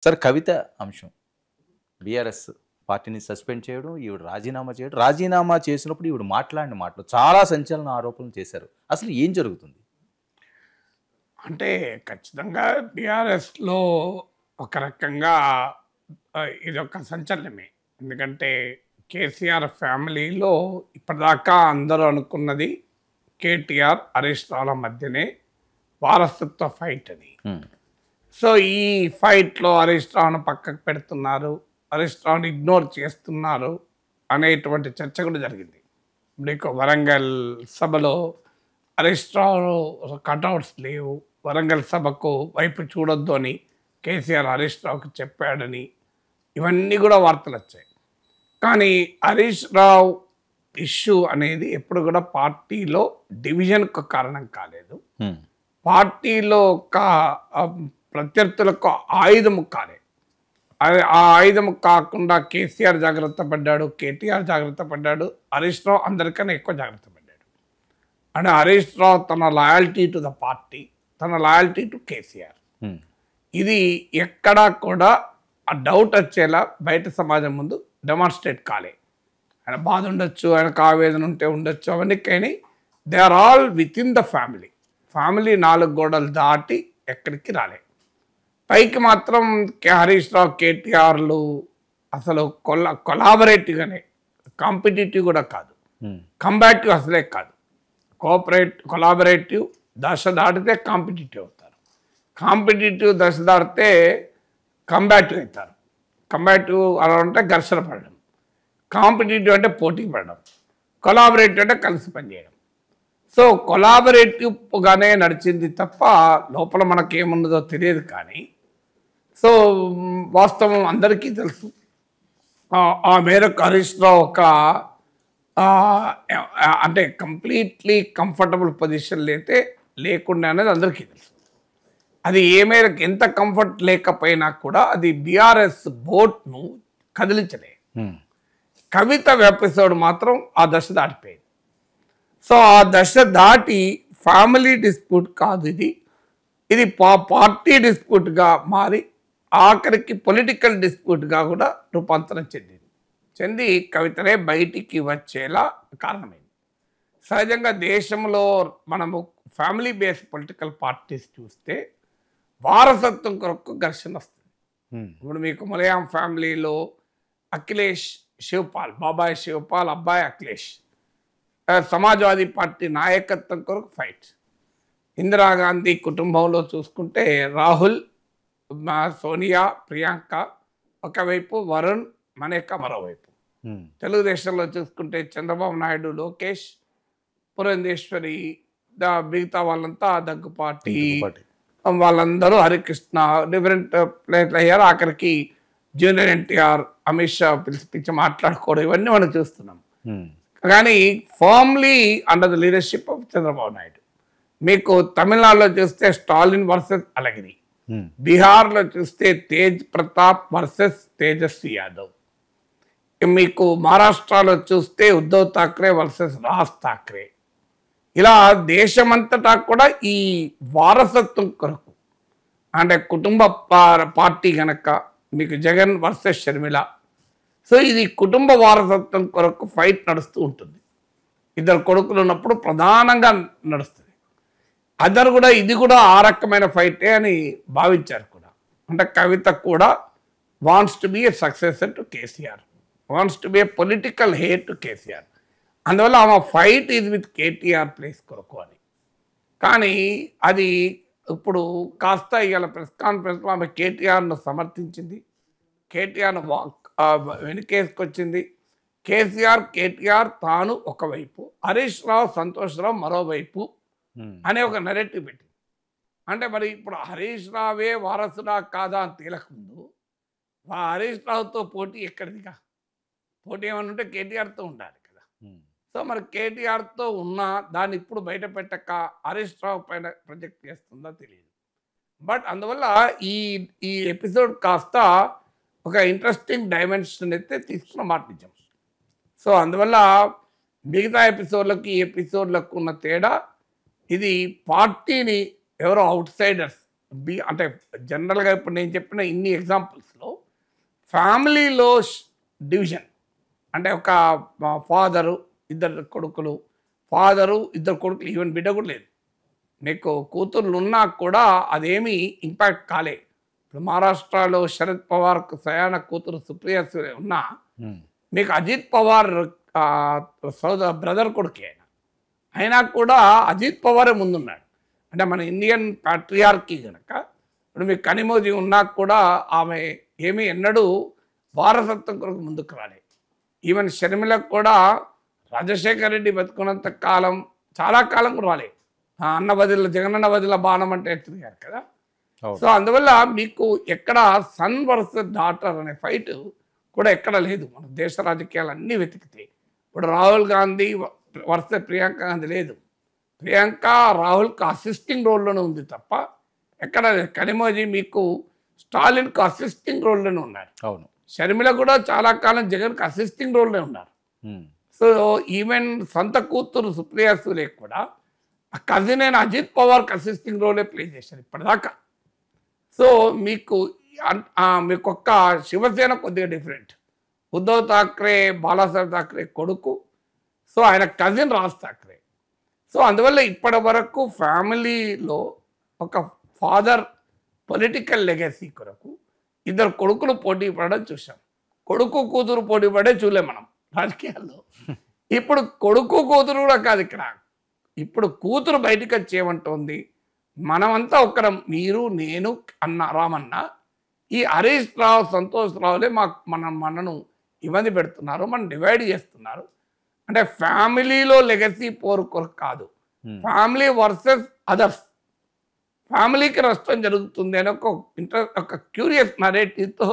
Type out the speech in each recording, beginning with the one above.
Sir కవిత అంశం BRS పార్టీని suspend చేయడం, ఈవిడ రాజీనామా చేయడం, రాజీనామా చేసినప్పుడు ఈవిడ మాట్లాడిన మాటలు చాలా సంచలన ఆరోపణలు చేశారు. అసలు ఏం జరుగుతుంది? అంటే ఖచ్చితంగా బీఆర్ఎస్లో ఒక రకంగా ఇదొక సంచలనమే. ఎందుకంటే కేసీఆర్ ఫ్యామిలీలో ఇప్పటిదాకా అందరూ అనుకున్నది కేటీఆర్ హరీష్ రావుల మధ్యనే వారసత్వ ఫైట్ అని. సో ఈ ఫైట్లో హరీష్ రావును పక్కకు పెడుతున్నారు, హరీష్ రావుని ఇగ్నోర్ చేస్తున్నారు అనేటువంటి చర్చ కూడా జరిగింది. మీకు వరంగల్ సభలో హరీష్ రావు కటౌట్స్ లేవు, వరంగల్ సభకు వైపు చూడొద్దు అని కేసీఆర్ హరీష్ రావుకి చెప్పాడని ఇవన్నీ కూడా వార్తలు వచ్చాయి. కానీ హరీష్ రావు ఇష్యూ అనేది ఎప్పుడు కూడా పార్టీలో డివిజన్కు కారణం కాలేదు, పార్టీలో ఒక ప్రత్యర్థులకు ఆయుధము కాలేదు. ఆ ఆయుధం కాకుండా కేసీఆర్ జాగ్రత్త పడ్డాడు, కేటీఆర్ జాగ్రత్త పడ్డాడు, హరీష్ రావు అందరికన్నా ఎక్కువ జాగ్రత్త పడ్డాడు. అంటే హరీష్ రావు తన లాయల్టీ టు ద పార్టీ, తన లాయల్టీ టు కేసీఆర్, ఇది ఎక్కడా కూడా ఆ డౌట్ వచ్చేలా బయట సమాజం ముందు డెమాన్స్ట్రేట్ కాలే. ఆయన బాధ ఉండొచ్చు, ఆయనకు ఆవేదన ఉంటే ఉండొచ్చు, అవన్నీ కానీ they are all within the family. Family 4 గోడలు దాటి ఎక్కడికి రాలే. పైకి మాత్రం హరీష్ రావు కేటీఆర్లు అసలు కొలాబరేటివ్గానే, కాంపిటేటివ్ కూడా కాదు, కంబాటివ్ అసలే కాదు. కొలాబరేటివ్ దశ దాటితే కాంపిటేటివ్ అవుతారు, కాంపిటేటివ్ దశ దాటితే కంబాటివ్ అవుతారు. కంబాటివ్ అలా ఉంటే ఘర్షణ పడడం, కాంపిటేటివ్ అంటే పోటీ పడడం, కొలాబరేటివ్ అంటే కలిసి పనిచేయడం. సో కొలాబరేటివ్గానే నడిచింది తప్ప లోపల మనకేమున్నదో తెలియదు. కానీ సో వాస్తవం అందరికీ తెలుసు. ఆ మేరకు హరీష్ రావు ఒక అంటే కంప్లీట్లీ కంఫర్టబుల్ పొజిషన్ లేకుండా అనేది అందరికీ తెలుసు. అది ఏ మేరకు ఎంత కంఫర్ట్ లేకపోయినా కూడా అది బీఆర్ఎస్ బోట్ను కదిలించలే. కవిత ఎపిసోడ్ మాత్రం ఆ దశ దాటిపోయింది. సో ఆ దశ దాటి ఫ్యామిలీ డిస్ప్యూట్ కాదు ఇది పార్టీ డిస్ప్యూట్గా మారి ఆఖరికి పొలిటికల్ డిస్ప్యూట్గా కూడా రూపాంతరం చెంది కవితనే బయటికి వచ్చేలా కారణమైంది. సహజంగా దేశంలో మనము ఫ్యామిలీ బేస్డ్ పొలిటికల్ పార్టీస్ చూస్తే వారసత్వం కొరకు ఘర్షణ వస్తుంది. ఇప్పుడు మీకు మలయాళం ఫ్యామిలీలో అఖిలేష్ శివపాల్, బాబాయ్ శివపాల్ అబ్బాయి అఖిలేష్, సమాజ్వాదీ పార్టీ నాయకత్వం కొరకు ఫైట్. ఇందిరాగాంధీ కుటుంబంలో చూసుకుంటే రాహుల్, సోనియా, ప్రియాంక ఒకవైపు, వరుణ్, మనేక మరోవైపు. తెలుగుదేశంలో చూసుకుంటే చంద్రబాబు నాయుడు, లోకేష్, పురంధేశ్వరి, మిగతా వాళ్ళంతా దగ్గుపాటి, వాళ్ళందరూ హరికృష్ణ, డిఫరెంట్ ప్లేట్లు అయ్యారు. ఆఖరికి జూనియర్ ఎన్టీఆర్, అమిత్ షా పిలిచి మాట్లాడుకోవడం, ఇవన్నీ మనం చూస్తున్నాం. కానీ firmly under the leadership of Chandrababu Naidu. మీకు తమిళనాడులో చూస్తే స్టాలిన్ వర్సెస్ అలగిరి, బీహార్లో చూస్తే తేజ్ ప్రతాప్ వర్సెస్ తేజస్వి యాదవ్, మీకు మహారాష్ట్రలో చూస్తే ఉద్ధవ్ ఠాక్రే వర్సెస్ రాజ్ ఠాక్రే. ఇలా దేశమంతటా కూడా ఈ వారసత్వం కొరకు అంటే కుటుంబ పార్టీ కనుక మీకు జగన్ వర్సెస్ షర్మిల. సో ఇది కుటుంబ వారసత్వం కొరకు ఫైట్ నడుస్తూ ఉంటుంది. 2 కొడుకులు ఉన్నప్పుడు ప్రధానంగా నడుస్తుంది. అందరు కూడా ఇది కూడా ఆ రకమైన ఫైటే అని భావించారు కూడా. అంటే కవిత కూడా wants to be A successor to KCR, wants to be A political hair to KCR. అందువల్ల ఆమె ఫైట్ ఇది విత్ కేటీఆర్ ప్లేస్ కొరకు అని. కానీ అది ఇప్పుడు కాస్త ఇవాళ ప్రెస్ కాన్ఫరెన్స్లో ఆమె కేటీఆర్ను సమర్థించింది, కేటీఆర్ను వెనుకేసుకొచ్చింది. కేటీఆర్ తాను ఒకవైపు, హరీష్ రావు సంతోష్ రావు మరోవైపు అనే ఒక నెరేటివ్ పెట్టింది. అంటే మరి ఇప్పుడు హరీష్ రావే వారసుడా కాదా అని తేలకముందు హరీష్ రావుతో పోటీ ఎక్కడిదిగా? పోటీ ఏమన్నా ఉంటే కేటీఆర్తో ఉండాలి కదా. సో మరి కేటీఆర్తో ఉన్న దాన్ని ఇప్పుడు బయట పెట్టక హరీష్ రావు పైన ప్రొజెక్ట్ చేస్తుందో తెలియదు. బట్ అందువల్ల ఈ ఎపిసోడ్ కాస్త ఒక ఇంట్రెస్టింగ్ డైమెన్షన్ అయితే తీసుకున్న మాట నిజం. సో అందువల్ల మిగతా ఎపిసోడ్లకు ఈ ఎపిసోడ్లకు ఉన్న తేడా, ఇది పార్టీని ఎవరో అవుట్ సైడర్స్ అంటే జనరల్గా ఇప్పుడు నేను చెప్పిన ఇన్ని ఎగ్జాంపుల్స్లో ఫ్యామిలీలో డివిజన్ అంటే ఒక ఫాదరు ఇద్దరు కొడుకులు ఈవెన్ బిడ్డ కూడా లేదు, మీకు కూతుర్లు ఉన్నా కూడా అదేమీ ఇంపాక్ట్ కాలే. ఇప్పుడు మహారాష్ట్రలో శరద్ పవార్కు సయాన కూతురు సుప్రియ సూలే ఉన్నా మీకు అజిత్ పవార్ బ్రదర్ కొడుకే అయినా కూడా అజిత్ పవారే ముందున్నాడు. అంటే మన ఇండియన్ ప్యాట్రియార్కీ కనుక ఇప్పుడు మీకు కనిమోజీ ఉన్నా కూడా ఆమె ఏమీ ఎన్నడూ వారసత్వం కొరకు ముందుకు రాలేదు. ఈవెన్ షర్మిలకు కూడా రాజశేఖర రెడ్డి బతుకున్నంత కాలం చాలా కాలం కూడా రాలేదు. అన్న బదిలో జగనన్న బదిలో బాణం అంటే ఎత్తుగారు కదా. సో అందువల్ల మీకు ఎక్కడ సన్ వర్సెస్ డాటర్ అనే ఫైట్ కూడా ఎక్కడ లేదు. మన దేశ రాజకీయాలు అన్నీ వెతికితే ఇప్పుడు రాహుల్ గాంధీ వర్సెస్ ప్రియాంక గాంధీ లేదు. ప్రియాంక రాహుల్కి అసిస్టింగ్ రోల్లోనే ఉంది తప్ప ఎక్కడ కనిమోజీ మీకు స్టాలిన్కు అసిస్టింగ్ రోల్లోనే ఉన్నారు. అవును, షర్మిల కూడా చాలా కాలం జగన్కి అసిస్టింగ్ రోల్లోనే ఉన్నారు. సో ఈవెన్ సొంత కూతురు సుప్రియ సూలే కూడా కజిన్ అయిన అజిత్ పవార్కి అసిస్టింగ్ రోలే ప్లే చేశారు ఇప్పటిదాకా. సో మీకు ఒక్క శివసేన కొద్దిగా డిఫరెంట్. ఉద్ధవ్ ఠాక్రే బాలాసాహెబ్ ఠాక్రే కొడుకు, సో ఆయన కజిన్ రాజ్ ఠాక్రే. సో అందువల్ల ఇప్పటి వరకు ఫ్యామిలీలో ఒక ఫాదర్ పొలిటికల్ లెగసీ కొరకు ఇద్దరు కొడుకులు పోటీ పడడం చూసాం. కొడుకు కూతురు పోటీ పడే చూడలేం మనం రాజకీయాల్లో. ఇప్పుడు కొడుకు కూతురు కూడా కాదు, ఇక్కడ ఇప్పుడు కూతురు బయటికి వచ్చేయమంటోంది. మనమంతా ఒక్కరం, మీరు నేను అన్న రామన్న, ఈ హరీష్ రావు సంతోష్ రావులే మనను ఇబ్బంది పెడుతున్నారు, మనం డివైడ్ చేస్తున్నారు. అంటే ఫ్యామిలీలో లెగసీ పోరు కొరకు కాదు, ఫ్యామిలీ వర్సెస్ అదర్స్, ఫ్యామిలీకి నష్టం జరుగుతుంది అని ఒక క్యూరియస్ నరేటివ్తో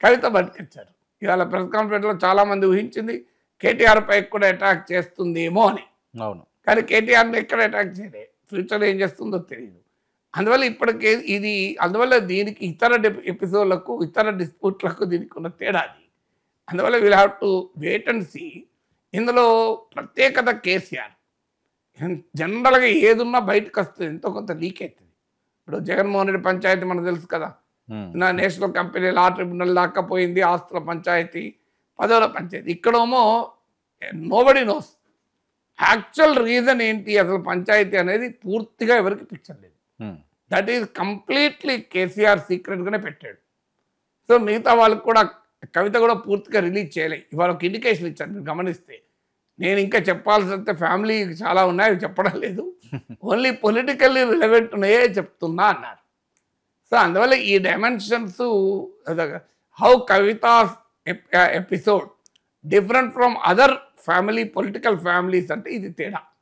కవిత బతికించారు. ఇవాళ ప్రెస్ కాన్ఫరెన్స్లో చాలామంది ఊహించింది కేటీఆర్ పై కూడా అటాక్ చేస్తుందేమో అని. అవును, కానీ కేటీఆర్ని ఎక్కడ అటాక్ చేయలే, ఫ్యూచర్ ఏం చేస్తుందో తెలియదు. అందువల్ల ఇప్పటికే అందువల్ల దీనికి ఇతర ఎపిసోడ్లకు ఇతర డిస్ప్యూట్లకు దీనికి ఉన్న తేడా అది. అందువల్ల we'll have to wait and see. ఇందులో ప్రత్యేకత కేసీఆర్. జనరల్గా ఏదున్నా బయటకు వస్తుంది, ఎంతో కొంత లీక్ అవుతుంది. ఇప్పుడు జగన్మోహన్ రెడ్డి పంచాయతీ మనకు తెలుసు కదా, నా నేషనల్ కంపెనీ లా ట్రిబ్యునల్ దాకా పోయింది, ఆస్తుల పంచాయతీ, పదవుల పంచాయతీ. ఇక్కడేమో నోబడి నోస్ యాక్చువల్ రీజన్ ఏంటి, అసలు పంచాయతీ అనేది పూర్తిగా ఎవరికి పిక్చర్ లేదు. దట్ ఈజ్ కంప్లీట్లీ కేసీఆర్ సీక్రెట్గానే పెట్టాడు. సో మిగతా వాళ్ళకి కూడా కవిత కూడా పూర్తిగా రిలీజ్ చేయలే. ఇవాళ ఒక ఇండికేషన్ ఇచ్చాను, మీరు గమనిస్తే. నేను ఇంకా చెప్పాల్సి ఫ్యామిలీ చాలా ఉన్నాయి, అవి చెప్పడం లేదు, ఓన్లీ పొలిటికల్లీ రిలవెంట్ ఉన్నాయే చెప్తున్నా అన్నారు. సో అందువల్ల ఈ dimensions how Kavitha's episode different from other family political families అంటే ఇది తేడా.